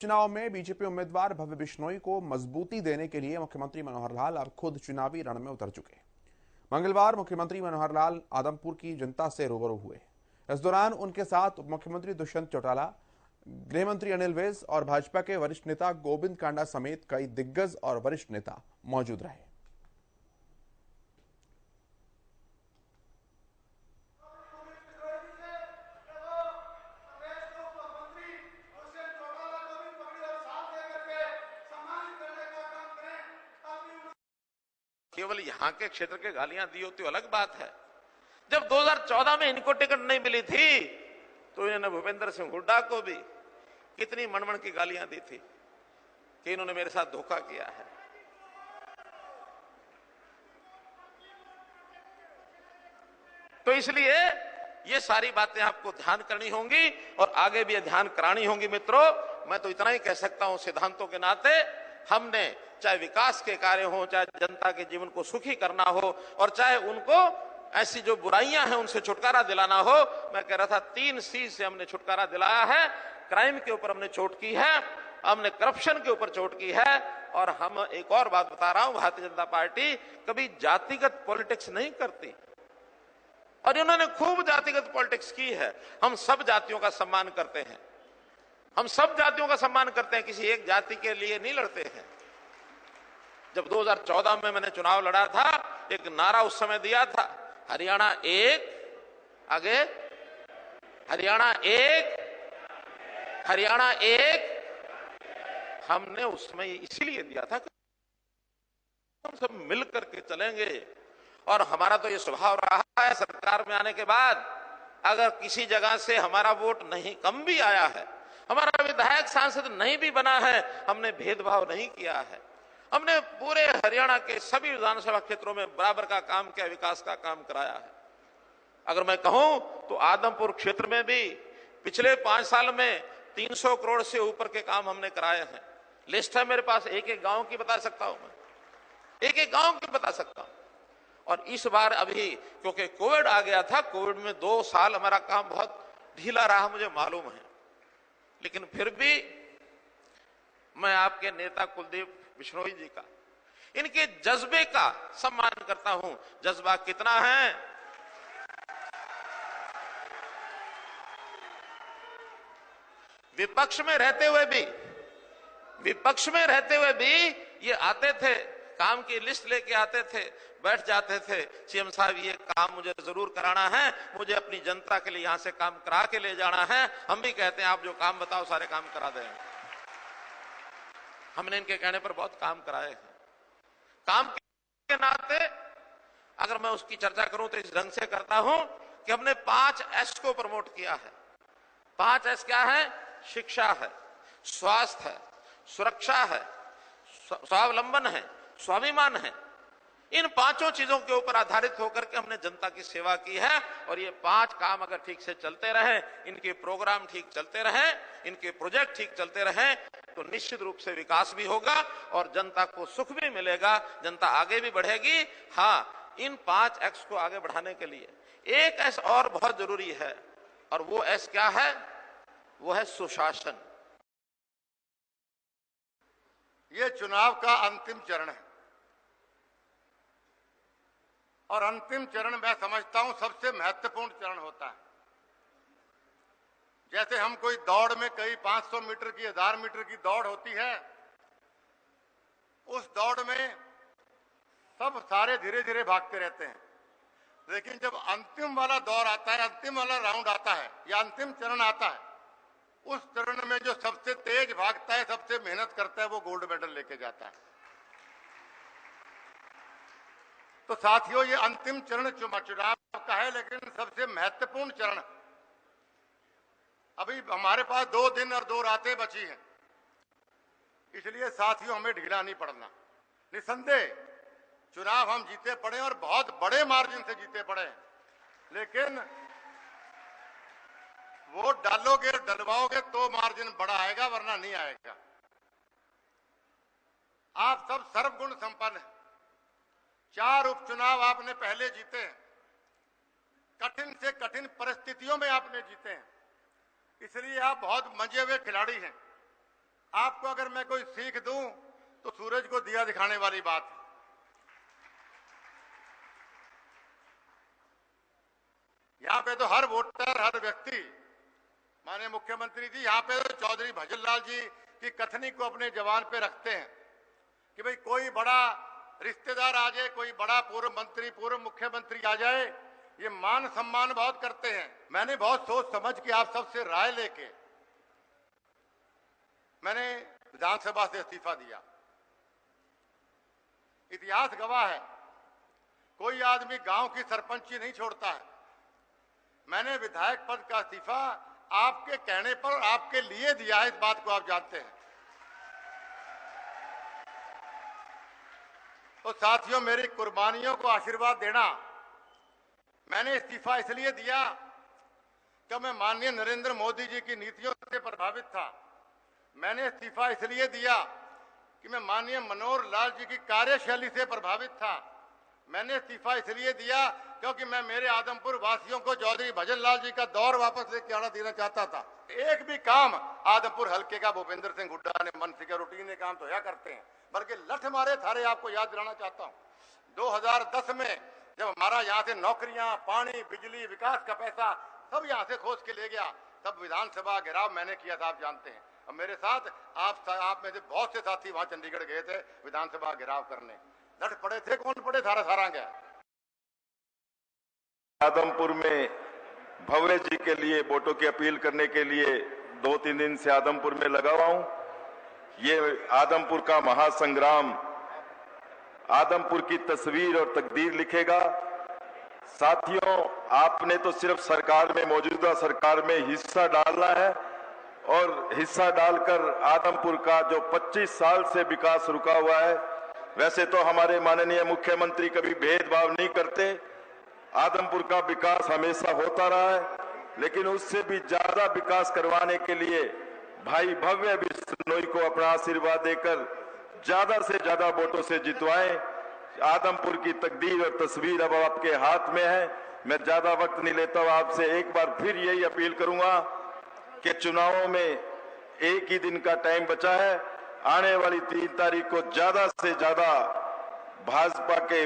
चुनाव में बीजेपी उम्मीदवार भव्य बिश्नोई को मजबूती देने के लिए मुख्यमंत्री मनोहर लाल अब खुद चुनावी रण में उतर चुके हैं। मंगलवार मुख्यमंत्री मनोहर लाल आदमपुर की जनता से रूबरू हुए। इस दौरान उनके साथ उप मुख्यमंत्री दुष्यंत चौटाला, गृह मंत्री अनिल विज और भाजपा के वरिष्ठ नेता गोविंद कांडा समेत कई दिग्गज और वरिष्ठ नेता मौजूद रहे। केवल यहाँ के क्षेत्र के गालियां दी होती अलग बात है। जब 2014 में इनको टिकट नहीं मिली थी तो इन्होंने भूपेंद्र सिंह हुड्डा को भी कितनी मनमन की गालियां दी थी कि इन्होंने मेरे साथ धोखा किया है। तो इसलिए ये सारी बातें आपको ध्यान करनी होंगी और आगे भी ध्यान करानी होंगी। मित्रों, मैं तो इतना ही कह सकता हूं, सिद्धांतों के नाते हमने चाहे विकास के कार्य हो, चाहे जनता के जीवन को सुखी करना हो और चाहे उनको ऐसी जो बुराइयां हैं उनसे छुटकारा दिलाना हो, मैं कह रहा था 3 C से हमने छुटकारा दिलाया है। क्राइम के ऊपर हमने चोट की है, हमने करप्शन के ऊपर चोट की है और हम एक और बात बता रहा हूं, भारतीय जनता पार्टी कभी जातिगत पॉलिटिक्स नहीं करती और इन्होंने खूब जातिगत पॉलिटिक्स की है। हम सब जातियों का सम्मान करते हैं, हम सब जातियों का सम्मान करते हैं, किसी एक जाति के लिए नहीं लड़ते हैं। जब 2014 में मैंने चुनाव लड़ा था, एक नारा उस समय दिया था, हरियाणा एक, आगे हरियाणा एक, हरियाणा एक। हमने उस समय इसीलिए दिया था कि हम सब मिलकर के चलेंगे और हमारा तो ये स्वभाव रहा है सरकार में आने के बाद, अगर किसी जगह से हमारा वोट नहीं कम भी आया है, हमारा विधायक सांसद नहीं भी बना है, हमने भेदभाव नहीं किया है। हमने पूरे हरियाणा के सभी विधानसभा क्षेत्रों में बराबर का काम किया, विकास का काम कराया है। अगर मैं कहूं तो आदमपुर क्षेत्र में भी पिछले 5 साल में 300 करोड़ से ऊपर के काम हमने कराए हैं। लिस्ट है मेरे पास, एक एक गांव की बता सकता हूं, मैं एक एक गांव की बता सकता हूं। और इस बार अभी क्योंकि कोविड आ गया था, कोविड में 2 साल हमारा काम बहुत ढीला रहा, मुझे मालूम है, लेकिन फिर भी मैं आपके नेता कुलदीप बिश्नोई जी का, इनके जज्बे का सम्मान करता हूं। जज्बा कितना है, विपक्ष में रहते हुए भी ये आते थे, काम की लिस्ट लेके आते थे, बैठ जाते थे, सीएम साहब ये काम मुझे जरूर कराना है, मुझे अपनी जनता के लिए यहां से काम करा के ले जाना है। हम भी कहते हैं आप जो काम बताओ सारे काम करा दें। हमने इनके कहने पर बहुत काम कराए हैं। काम के नाते अगर मैं उसकी चर्चा करूं तो इस ढंग से करता हूं कि हमने 5 S को प्रमोट किया है। 5 S क्या है? शिक्षा है, स्वास्थ्य है, सुरक्षा है, स्वावलंबन है, स्वाभिमान है। इन 5 चीजों के ऊपर आधारित होकर के हमने जनता की सेवा की है और ये 5 काम अगर ठीक से चलते रहे, इनके प्रोग्राम ठीक चलते रहे, इनके प्रोजेक्ट ठीक चलते रहे, तो निश्चित रूप से विकास भी होगा और जनता को सुख भी मिलेगा, जनता आगे भी बढ़ेगी। हाँ, इन 5 X को आगे बढ़ाने के लिए एक S और बहुत जरूरी है और वो S क्या है? वो है सुशासन। ये चुनाव का अंतिम चरण है और अंतिम चरण मैं समझता हूं सबसे महत्वपूर्ण चरण होता है। जैसे हम कोई दौड़ में कई 500 मीटर की, 1000 मीटर की दौड़ होती है, उस दौड़ में सब सारे धीरे धीरे भागते रहते हैं, लेकिन जब अंतिम वाला दौर आता है, अंतिम वाला राउंड आता है या अंतिम चरण आता है, उस चरण में जो सबसे तेज भागता है, सबसे मेहनत करता है, वो गोल्ड मेडल लेके जाता है। तो साथियों, ये अंतिम चरण चुनाव का है, लेकिन सबसे महत्वपूर्ण चरण। अभी हमारे पास 2 दिन और 2 रातें बची हैं, इसलिए साथियों हमें ढीला नहीं पड़ना। निसंदेह चुनाव हम जीते पड़े और बहुत बड़े मार्जिन से जीते पड़े, लेकिन वोट डालोगे और डलवाओगे तो मार्जिन बड़ा आएगा, वरना नहीं आएगा। आप सब सर्वगुण संपन्न हैं। 4 उपचुनाव आपने पहले जीते हैं, कठिन से कठिन परिस्थितियों में आपने जीते हैं, इसलिए आप बहुत मंजे हुए खिलाड़ी हैं। आपको अगर मैं कोई सीख दूं तो सूरज को दिया दिखाने वाली बात है। यहां पे तो हर वोटर, हर व्यक्ति, माननीय मुख्यमंत्री जी, यहां पे तो चौधरी भजनलाल जी की कथनी को अपने जवान पे रखते हैं कि भाई कोई बड़ा रिश्तेदार आ जाए, कोई बड़ा पूर्व मंत्री, पूर्व मुख्यमंत्री आ जाए, ये मान सम्मान बहुत करते हैं। मैंने बहुत सोच समझ के आप सबसे राय लेके मैंने विधानसभा से इस्तीफा दिया। इतिहास गवाह है, कोई आदमी गांव की सरपंची नहीं छोड़ता है। मैंने विधायक पद का इस्तीफा आपके कहने पर, आपके लिए दिया है, इस बात को आप जानते हैं। तो साथियों, मेरी कुर्बानियों को आशीर्वाद देना, मैंने इस्तीफा इसलिए दिया कि मैं माननीय नरेंद्र मोदी जी की नीतियों से प्रभावित था। मैंने इस्तीफा इसलिए दिया कि मैं माननीय मनोहर लाल जी की कार्यशैली से प्रभावित था। मैंने इस्तीफा इसलिए दिया क्योंकि मैं मेरे आदमपुर वासियों को चौधरी भजनलाल जी का दौर वापस लेके आना देना चाहता था। एक भी काम आदमपुर हल्के का भूपेंद्र सिंह हुड्डा ने मन से रूटीन ने काम तो यह करते हैं, बल्कि लठ मारे थारे आपको याद दिलाना चाहता हूं। 2010 में जब हमारा यहाँ से नौकरियां, पानी, बिजली, विकास का पैसा सब यहाँ से खोज के ले गया, तब विधानसभा घेराव मैंने किया था, आप जानते हैं। और मेरे साथ आप में से बहुत से साथी वहां चंडीगढ़ गए थे विधानसभा घेराव करने। लठ पड़े थे, कौन पड़े? सारा गया। आदमपुर में भव्य जी के लिए वोटों की अपील करने के लिए 2-3 दिन से आदमपुर में लगा हुआ हूं। ये आदमपुर का महासंग्राम आदमपुर की तस्वीर और तकदीर लिखेगा। साथियों, आपने तो सिर्फ सरकार में, मौजूदा सरकार में हिस्सा डालना है और हिस्सा डालकर आदमपुर का जो 25 साल से विकास रुका हुआ है, वैसे तो हमारे माननीय मुख्यमंत्री कभी भेदभाव नहीं करते, आदमपुर का विकास हमेशा होता रहा है, लेकिन उससे भी ज्यादा विकास करवाने के लिए भाई भव्य बिश्नोई को अपना आशीर्वाद देकर ज्यादा से ज्यादा वोटों से जितवाएं। आदमपुर की तकदीर और तस्वीर अब आपके हाथ में है। मैं ज्यादा वक्त नहीं लेता हूं, आपसे एक बार फिर यही अपील करूंगा कि चुनावों में एक ही दिन का टाइम बचा है। आने वाली 3 तारीख को ज्यादा से ज्यादा भाजपा के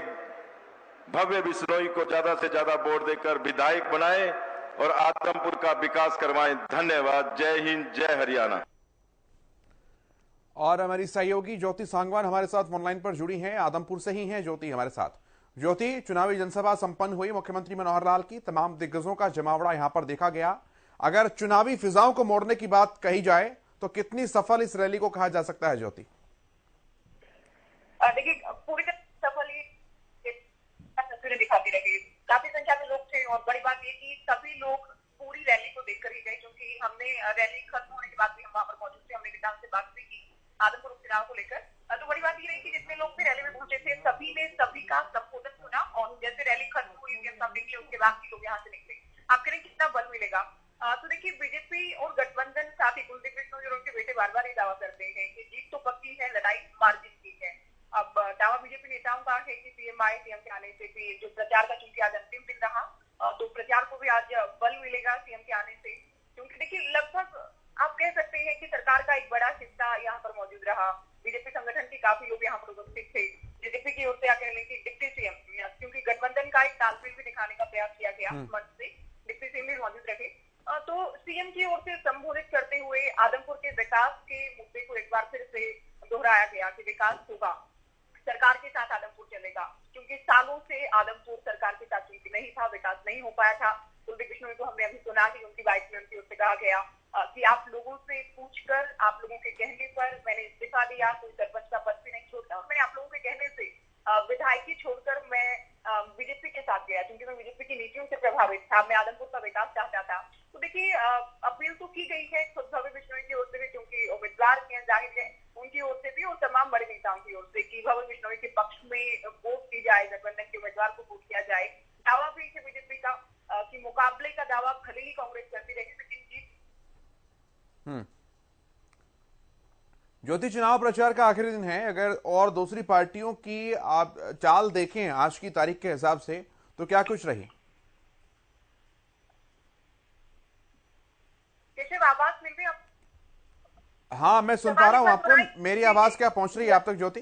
भव्य बिश्नोई को ज्यादा से ज्यादा वोट देकर विधायक बनाएं और आदमपुर का विकास करवाएं। धन्यवाद। जय हिंद, जय हरियाणा। और हमारी सहयोगी ज्योति सांगवान हमारे साथ ऑनलाइन पर जुड़ी हैं, आदमपुर से ही हैं ज्योति हमारे साथ। ज्योति, चुनावी जनसभा संपन्न हुई, मुख्यमंत्री मनोहर लाल की तमाम दिग्गजों का जमावड़ा यहां पर देखा गया। अगर चुनावी फिजाओं को मोड़ने की बात कही जाए तो कितनी सफल इस रैली को कहा जा सकता है ज्योति? देखिए, पूरी तरह सफल तस्वीरें दिखाती रही। काफी संख्या में लोग थे और बड़ी बात ये कि सभी लोग पूरी रैली को देखकर ही गए, क्योंकि हमने रैली खत्म होने के बाद भी हम वहां पर मौजूद थे, हमने किसान से बात भी की आदमपुर उपचुनाव को लेकर। तो बड़ी बात ये रही कि जितने लोग भी रैली में पहुंचे थे सभी ने सभी का संबोधन सुना और जैसे रैली खत्म हुई सब निकले, उसके बाद भी लोग यहाँ से निकले। आप करें कितना बल मिलेगा? तो देखिए, बीजेपी और गठबंधन, साथ ही कुलदीप बिश्नोई और उनके बेटे बार बार ये दावा करते हैं कि जीत तो पक्की है, लड़ाई मार्जिन की है। अब दावा बीजेपी नेताओं का है कि सीएम के आने से भी जो प्रचार का, चूंकि आज अंतिम दिन रहा, तो प्रचार को भी आज बल मिलेगा सीएम के आने से। क्योंकि देखिए, लगभग आप कह सकते हैं कि सरकार का एक बड़ा हिस्सा यहाँ पर मौजूद रहा। बीजेपी संगठन के काफी लोग यहाँ पर उपस्थित थे। बीजेपी की ओर से आकर डिप्टी सीएम, क्योंकि गठबंधन का एक तालमेल भी दिखाने का प्रयास किया गया मंच से, डिप्टी सीएम भी मौजूद रहे। तो सीएम की ओर से संबोधित करते हुए आदमपुर के विकास के मुद्दे को एक बार फिर से दोहराया गया कि विकास होगा, सरकार के साथ आदमपुर चलेगा, क्योंकि सालों से आदमपुर सरकार के साथ चूंकि नहीं था, विकास नहीं हो पाया था। कुलदीप बिश्नोई को हमने अभी सुना कि उनकी बाइक में उनकी ओर से कहा गया कि आप लोगों से पूछकर, आप लोगों के कहने पर मैंने इस्तीफा दिया, कोई सरपंच का पद भी नहीं छोड़ता और मैंने आप लोगों के कहने से विधायकी छोड़कर मैं बीजेपी के साथ गया, क्योंकि मैं बीजेपी की नीतियों से प्रभावित था, मैं आदमपुर का विकास चाहता था। तो देखिए, अपील तो की गई है खुद भव्य बिश्नोई की ओर से भी, क्योंकि उम्मीदवार हैं, जाहिर है उनकी ओर से भी और तमाम बड़े नेताओं की ओर से कि भव्य बिश्नोई के पक्ष में वोट की जाए, गठबंधन के उम्मीदवार को वोट किया जाए। दावा भी है बीजेपी का कि मुकाबले का दावा भले ही कांग्रेस करती रही, लेकिन जीत। ज्योति, चुनाव प्रचार का आखिरी दिन है, अगर और दूसरी पार्टियों की आप चाल देखें आज की तारीख के हिसाब से तो क्या कुछ रही? केशव, आवाज मिल रही है? हाँ, मैं सुन पा रहा हूँ आपको। मेरी आवाज क्या पहुंच रही है आप तक, ज्योति?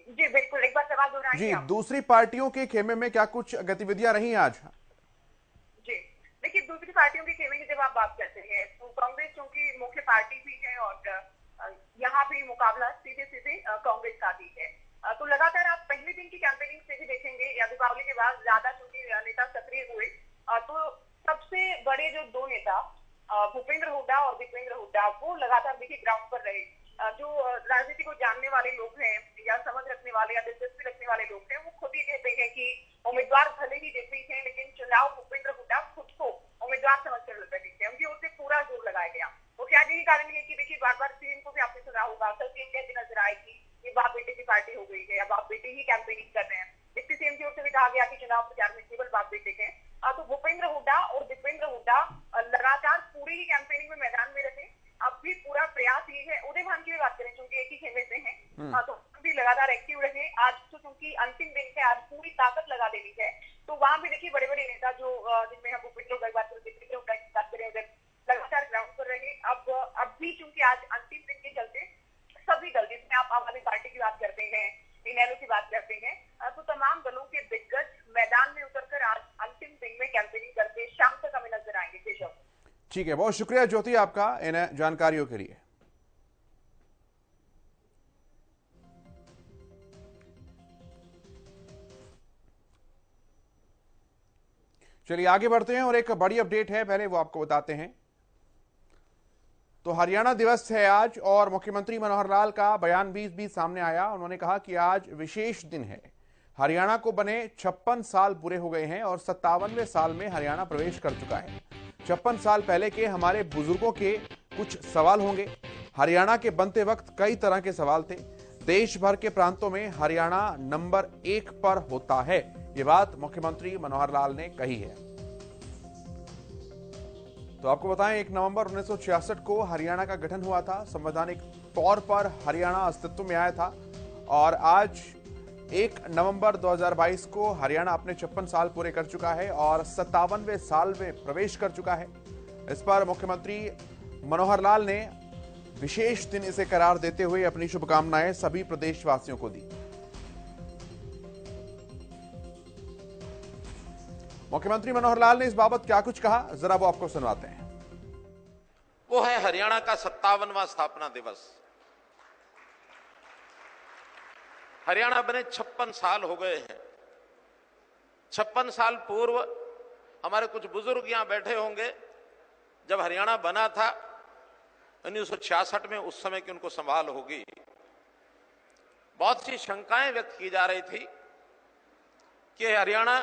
जी बिल्कुल, एक बार सवाल दोहराइए जी, आप। दूसरी पार्टियों के खेमे में क्या कुछ गतिविधियां रही आज? जी देखिए, दूसरी पार्टियों के खेमे की जब आप बात करते हैं तो कांग्रेस चूंकि मुख्य पार्टी भी है और यहाँ भी मुकाबला सीधे सीधे कांग्रेस का भी है। तो लगातार आप पहले दिन की कैंपेनिंग से भी देखेंगे या दीपावली के बाद ज्यादा चूंकि नेता सक्रिय हुए, तो सबसे बड़े जो दो नेता भूपेंद्र हुड्डा और दीपेंद्र हुड्डा वो लगातार देखिए ग्राउंड पर रहे। जो राजनीति को जानने वाले लोग हैं या समझ रखने वाले या दिलचस्पी रखने वाले लोग हैं, वो खुद ही कहते हैं कि उम्मीदवार भले ही जैसे ही हैं, लेकिन चुनाव भूपेंद्र हुड्डा खुद को उम्मीदवार समझकर लड़ रहे थे। उनकी ओर से पूरा जोर लगाया गया। वो क्या यही कारण है कि देखिए बार बार सीएम को भी आपने सुना होगा, अक्सर सीएम कहते नजर आए कि ये बाप बेटे की पार्टी हो गई है, अब बाप बेटे ही कैंपेनिंग कर रहे हैं। डिप्टी सीएम की ओर से भी कहा गया कि चुनाव प्रचार में केवल बाप बेटे के। तो भूपेंद्र हुड्डा और दीपेंद्र हुड्डा लगातार पूरी ही कैंपेनिंग में मैदान में रहे। अब भी पूरा प्रयास ये है, उदय भान की भी बात करें चूंकि एक ही खेमे से हैं, तो भी लगातार एक्टिव रहे। आज तो चूंकि अंतिम दिन है, आज पूरी ताकत लगा देनी है, तो वहां भी देखिए बड़े बड़े नेता जो जिनमें हम भूपेंद्र हुड्डा की बात करें, दीपेंद्र हुड्डा की बात करें, उधर लगातार ग्राउंड पर रहे। अब भी चूंकि आज अंतिम दिन के चलते सभी दल, जिसमें आप आम आदमी पार्टी की बात करते हैं, इनेलो की बात करते हैं, तो तमाम दलों के दिग्गज मैदान में उतरकर आज अंतिम दिन में कैंपेनिंग करते शाम तक हमें नजर आएंगे। केशव, ठीक है, बहुत शुक्रिया ज्योति आपका इन जानकारियों के लिए। चलिए आगे बढ़ते हैं और एक बड़ी अपडेट है, पहले वो आपको बताते हैं। तो हरियाणा दिवस है आज और मुख्यमंत्री मनोहर लाल का बयान भी सामने आया। उन्होंने कहा कि आज विशेष दिन है। हरियाणा को बने 56 साल पूरे हो गए हैं और 57वें साल में हरियाणा प्रवेश कर चुका है। 56 साल पहले के हमारे बुजुर्गों के कुछ सवाल होंगे। हरियाणा के बनते वक्त कई तरह के सवाल थे। देश भर के प्रांतों में हरियाणा नंबर 1 पर होता है, ये बात मुख्यमंत्री मनोहर लाल ने कही है। तो आपको बताएं, 1 नवंबर 1966 को हरियाणा का गठन हुआ था। संवैधानिक तौर पर हरियाणा अस्तित्व में आया था और आज 1 नवंबर 2022 को हरियाणा अपने 56 साल पूरे कर चुका है और 57वें साल में प्रवेश कर चुका है। इस पर मुख्यमंत्री मनोहर लाल ने विशेष दिन इसे करार देते हुए अपनी शुभकामनाएं सभी प्रदेशवासियों को दी। मुख्यमंत्री मनोहर लाल ने इस बाबत क्या कुछ कहा, जरा वो आपको सुनवाते हैं। वो है हरियाणा का 57वां स्थापना दिवस। हरियाणा बने 56 साल हो गए हैं। 56 साल पूर्व हमारे कुछ बुजुर्ग यहां बैठे होंगे, जब हरियाणा बना था 1966 में, उस समय की उनको संभाल होगी। बहुत सी शंकाएं व्यक्त की जा रही थी कि हरियाणा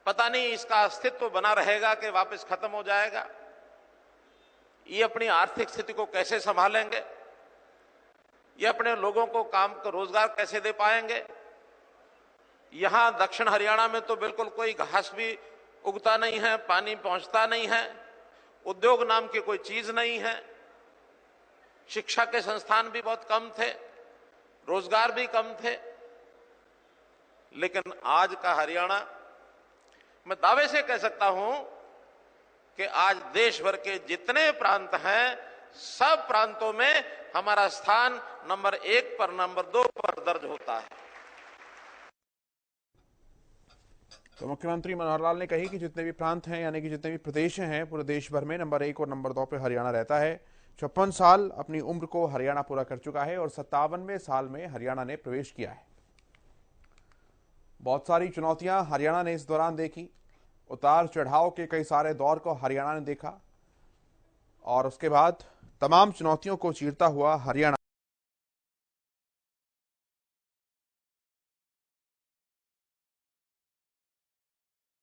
पता नहीं इसका अस्तित्व बना रहेगा कि वापस खत्म हो जाएगा, ये अपनी आर्थिक स्थिति को कैसे संभालेंगे, ये अपने लोगों को काम को रोजगार कैसे दे पाएंगे। यहां दक्षिण हरियाणा में तो बिल्कुल कोई घास भी उगता नहीं है, पानी पहुंचता नहीं है, उद्योग नाम की कोई चीज नहीं है, शिक्षा के संस्थान भी बहुत कम थे, रोजगार भी कम थे। लेकिन आज का हरियाणा, मैं दावे से कह सकता हूं कि आज देश भर के जितने प्रांत हैं, सब प्रांतों में हमारा स्थान नंबर 1 पर, नंबर 2 पर दर्ज होता है। तो मुख्यमंत्री मनोहर लाल ने कही कि जितने भी प्रांत हैं, यानी कि जितने भी प्रदेश हैं, पूरे देश भर में नंबर 1 और नंबर 2 पे हरियाणा रहता है। 56 साल अपनी उम्र को हरियाणा पूरा कर चुका है और 57वें साल में हरियाणा ने प्रवेश किया है। बहुत सारी चुनौतियां हरियाणा ने इस दौरान देखी। उतार चढ़ाव के कई सारे दौर को हरियाणा ने देखा और उसके बाद तमाम चुनौतियों को चीरता हुआ हरियाणा